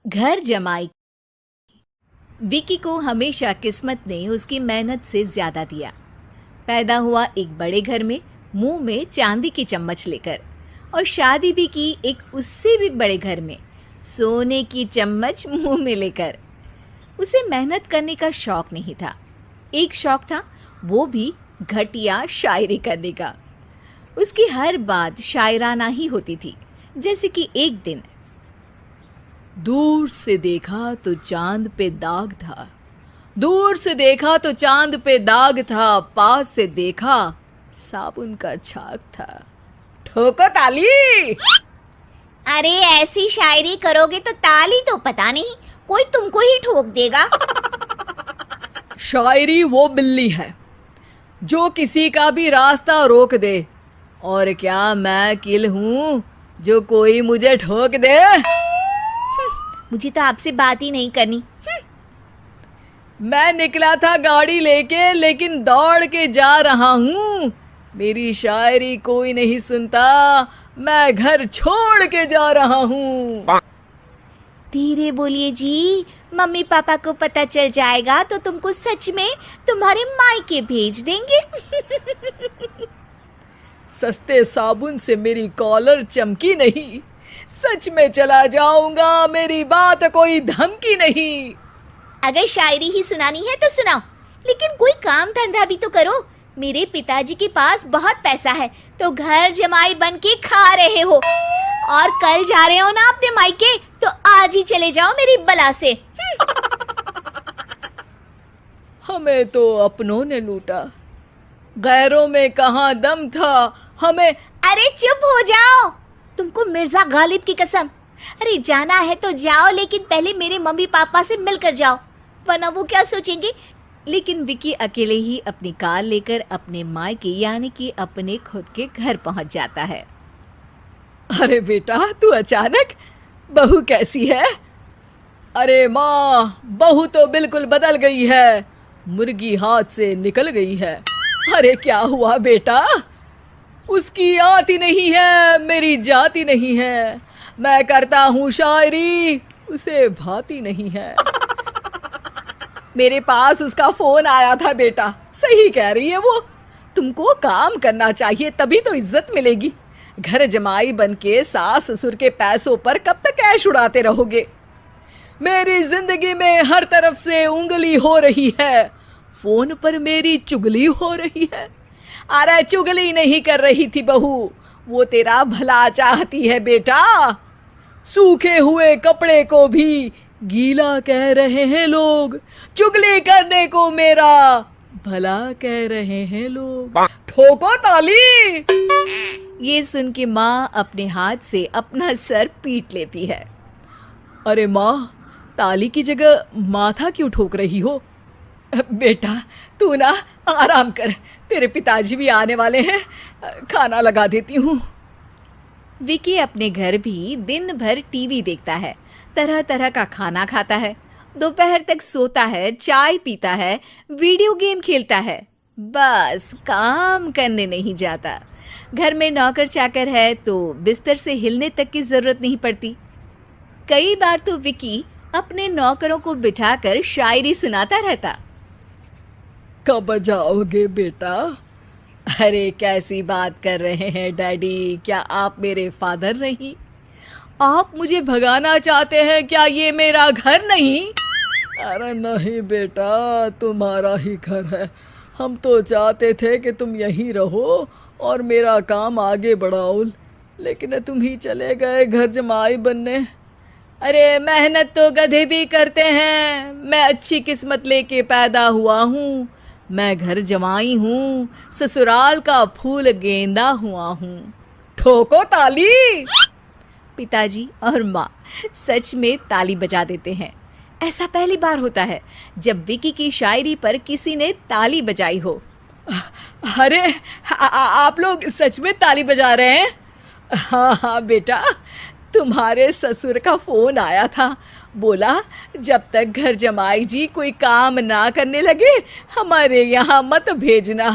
घर जमाई। विकी को हमेशा किस्मत ने उसकी मेहनत से ज्यादा दिया। पैदा हुआ एक बड़े घर में, मुंह में चांदी की चम्मच लेकर, और शादी भी की एक उससे भी बड़े घर में, सोने की चम्मच मुंह में लेकर। उसे मेहनत करने का शौक नहीं था। एक शौक था, वो भी घटिया शायरी करने का। उसकी हर बात शायराना ही होती थी। जैसे कि एक दिन, दूर से देखा तो चांद पे दाग था, दूर से देखा तो चांद पे दाग था, पास से देखा साबुन का छाग था। ठोको ताली। अरे ऐसी शायरी करोगे तो ताली तो पता नहीं, कोई तुमको ही ठोक देगा। शायरी वो बिल्ली है जो किसी का भी रास्ता रोक दे, और क्या मैं किल हूं जो कोई मुझे ठोक दे। मुझे तो आपसे बात ही नहीं करनी। मैं निकला था गाड़ी लेके, लेकिन दौड़ के जा रहा हूँ। मेरी शायरी कोई नहीं सुनता, मैं घर छोड़ के जा रहा हूँ। धीरे बोलिए जी, मम्मी पापा को पता चल जाएगा तो तुमको सच में तुम्हारे मायके भेज देंगे। सस्ते साबुन से मेरी कॉलर चमकी नहीं, सच में चला जाऊंगा, मेरी बात कोई धमकी नहीं। अगर शायरी ही सुनानी है तो सुनाओ, लेकिन कोई काम धंधा भी तो करो। मेरे पिताजी के पास बहुत पैसा है, तो घर जमाई बन के खा रहे हो, और कल जा रहे हो ना अपने मायके, तो आज ही चले जाओ मेरी बला से। हमें तो अपनों ने लूटा, गैरों में कहाँ दम था हमें। अरे चुप हो जाओ, तुमको मिर्जा गालिब की कसम। अरे जाना है तो जाओ, लेकिन पहले मेरे मम्मी पापा से मिलकर जाओ, वरना वो क्या सोचेंगे। लेकिन विकी अकेले ही अपनी कार लेकर अपने मायके यानी कि अपने खुद के घर पहुंच जाता है। अरे बेटा, तू अचानक, बहू कैसी है? अरे माँ, बहू तो बिल्कुल बदल गई है, मुर्गी हाथ से निकल गई है। अरे क्या हुआ बेटा? उसकी आती नहीं है, मेरी जाती नहीं है। मैं करता हूँ शायरी, उसे भाती नहीं है। मेरे पास उसका फोन आया था बेटा, सही कह रही है वो। तुमको काम करना चाहिए, तभी तो इज्जत मिलेगी। घर जमाई बनके सास ससुर के पैसों पर कब तक ऐश उड़ाते रहोगे? मेरी जिंदगी में हर तरफ से उंगली हो रही है, फोन पर मेरी चुगली हो रही है। अरे चुगली नहीं कर रही थी बहू, वो तेरा भला चाहती है बेटा। सूखे हुए कपड़े को भी गीला कह रहे हैं लोग, चुगली करने को मेरा भला कह रहे हैं लोग। ठोको ताली। ये सुन के माँ अपने हाथ से अपना सर पीट लेती है। अरे माँ, ताली की जगह माथा क्यों ठोक रही हो? बेटा तू ना आराम कर, तेरे पिताजी भी आने वाले हैं, खाना लगा देती हूँ। विकी अपने घर भी दिन भर टीवी देखता है, तरह तरह का खाना खाता है, दोपहर तक सोता है, चाय पीता है, वीडियो गेम खेलता है, बस काम करने नहीं जाता। घर में नौकर चाकर है तो बिस्तर से हिलने तक की जरूरत नहीं पड़ती। कई बार तो विकी अपने नौकरों को बिठाकर शायरी सुनाता रहता। कब जाओगे बेटा? अरे कैसी बात कर रहे हैं डैडी, क्या आप मेरे फादर नहीं? आप मुझे भगाना चाहते हैं क्या? ये मेरा घर नहीं। अरे नहीं बेटा, तुम्हारा ही घर है। हम तो चाहते थे कि तुम यहीं रहो और मेरा काम आगे बढ़ाओ, लेकिन तुम ही चले गए घर जमाई बनने। अरे मेहनत तो गधे भी करते हैं, मैं अच्छी किस्मत लेके पैदा हुआ हूँ, मैं घर जमाई हूँ, ससुराल का फूल गेंदा हुआ हूँ। ठोको ताली। पिताजी और माँ सच में ताली बजा देते हैं। ऐसा पहली बार होता है जब विकी की शायरी पर किसी ने ताली बजाई हो। अरे आप लोग सच में ताली बजा रहे हैं? हाँ हाँ बेटा, तुम्हारे ससुर का फोन आया था, बोला जब तक घर जमाई जी कोई काम ना करने लगे हमारे यहाँ मत भेजना।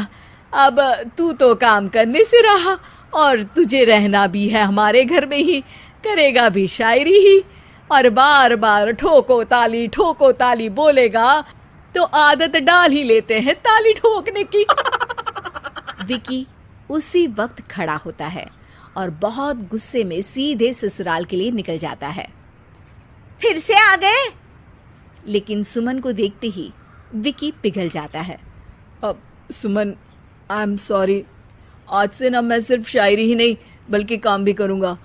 अब तू तो काम करने से रहा और तुझे रहना भी है हमारे घर में ही, करेगा भी शायरी ही। और बार बार ठोको ताली बोलेगा तो आदत डाल ही लेते हैं ताली ठोकने की। विकी उसी वक्त खड़ा होता है और बहुत गुस्से में सीधे ससुराल के लिए निकल जाता है। फिर से आ गए? लेकिन सुमन को देखते ही विकी पिघल जाता है। अब सुमन, आई एम सॉरी, आज से ना मैं सिर्फ शायरी ही नहीं बल्कि काम भी करूँगा।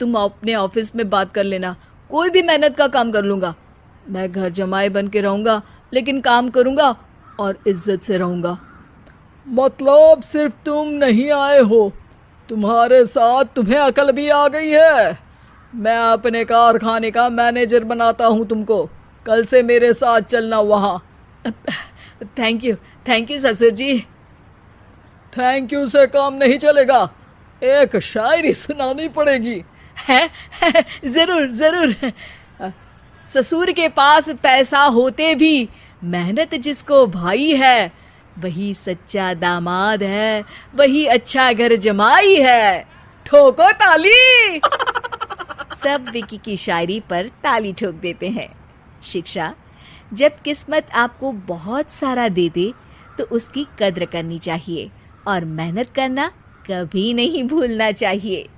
तुम अपने ऑफिस में बात कर लेना, कोई भी मेहनत का काम कर लूँगा। मैं घर जमाई बन के रहूँगा लेकिन काम करूँगा और इज्जत से रहूँगा। मतलब सिर्फ तुम नहीं आए हो, तुम्हारे साथ तुम्हें अकल भी आ गई है। मैं अपने कारखाने का मैनेजर बनाता हूँ तुमको, कल से मेरे साथ चलना वहाँ। थैंक यू ससुर जी। थैंक यू से काम नहीं चलेगा, एक शायरी सुनानी पड़ेगी। है? जरूर। ससुर के पास पैसा होते भी मेहनत जिसको भाई है, वही सच्चा दामाद है, वही अच्छा घर जमाई है। ठोको ताली। सब विकी की शायरी पर ताली ठोक देते हैं। शिक्षा: जब किस्मत आपको बहुत सारा दे दे तो उसकी कद्र करनी चाहिए और मेहनत करना कभी नहीं भूलना चाहिए।